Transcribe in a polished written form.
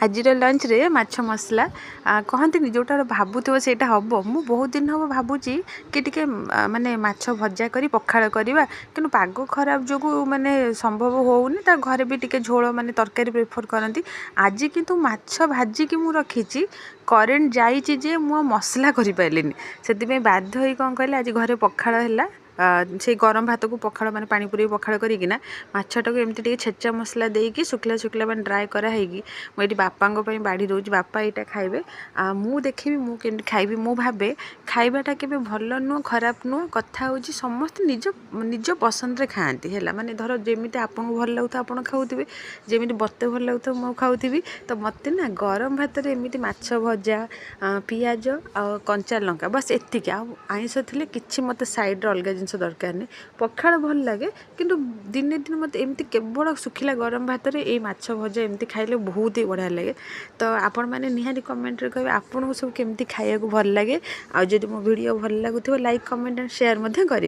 ଆଜିର ଲଞ୍ଚରେ ମାଛ ମସଲା କହନ୍ତିନି ଯେଉଁଟା ଭାବୁଥିବ ସେଇଟା ହେବ। ମୁଁ ବହୁତ ଦିନ ହେବ ଭାବୁଛି କି ଟିକେ ମାନେ ମାଛ ଭଜା କରି ପଖାଳ କରିବା, କିନ୍ତୁ ପାଗ ଖରାପ ଯୋଗୁଁ ମାନେ ସମ୍ଭବ ହେଉନି। ତା ଘରେ ବି ଟିକେ ଝୋଳ ମାନେ ତରକାରୀ ପ୍ରିଫର୍ କରନ୍ତି। ଆଜି କିନ୍ତୁ ମାଛ ଭାଜିକି ମୁଁ ରଖିଛି, କରେଣ୍ଟ ଯାଇଛି ଯେ ମୁଁ ଆଉ ମସଲା କରିପାରିଲିନି। ସେଥିପାଇଁ ବାଧ୍ୟ ହୋଇ କ'ଣ କହିଲେ, ଆଜି ଘରେ ପଖାଳ ହେଲା। ସେଇ ଗରମ ଭାତକୁ ପଖାଳ ମାନେ ପାଣି ପୁରେଇ ପଖାଳ କରିକିନା ମାଛଟାକୁ ଏମିତି ଟିକେ ଛେଚା ମସଲା ଦେଇକି ଶୁଖିଲା ମାନେ ଡ୍ରାଏ କରାହେଇକି ମୁଁ ଏଇଠି ବାପାଙ୍କ ପାଇଁ ବାଢ଼ି ଦେଉଛି। ବାପା ଏଇଟା ଖାଇବେ, ମୁଁ ଦେଖିବି ମୁଁ କେମିତି ଖାଇବି। ମୁଁ ଭାବେ ଖାଇବାଟା କେବେ ଭଲ ନୁହଁ ଖରାପ ନୁହଁ, କଥା ହେଉଛି ସମସ୍ତେ ନିଜ ପସନ୍ଦରେ ଖାଆନ୍ତି ହେଲା। ମାନେ ଧର ଯେମିତି ଆପଣଙ୍କୁ ଭଲ ଲାଗୁଥିବ ଆପଣ ଖାଉଥିବେ, ଯେମିତି ମୋତେ ଭଲ ଲାଗୁଥିବ ମୁଁ ଖାଉଥିବି। ତ ମୋତେ ନା ଗରମ ଭାତରେ ଏମିତି ମାଛ ଭଜା, ପିଆଜ ଆଉ କଞ୍ଚା ଲଙ୍କା, ବାସ୍ ଏତିକି। ଆଉ ଆଇଁଷ ଥିଲେ କିଛି ମୋତେ ସାଇଡ଼୍ରେ ଅଲଗା ଜିନିଷ ଦରକାର ନାହିଁ। ପଖାଳ ଭଲ ଲାଗେ, କିନ୍ତୁ ଦିନେ ମୋତେ ଏମିତି କେବଳ ଶୁଖିଲା ଗରମ ଭାତରେ ଏଇ ମାଛ ଭଜା ଏମିତି ଖାଇଲେ ବହୁତ ହି ବଢ଼ିଆ ଲାଗେ। ତ ଆପଣମାନେ ନିହାତି କମେଣ୍ଟରେ କହିବେ ଆପଣଙ୍କୁ ସବୁ କେମିତି ଖାଇବାକୁ ଭଲ ଲାଗେ। ଆଉ ଯଦି ମୋ ଭିଡ଼ିଓ ଭଲ ଲାଗୁଥିବ ଲାଇକ୍ କମେଣ୍ଟ ଆଣ୍ଡ ସେୟାର ମଧ୍ୟ କରିବେ।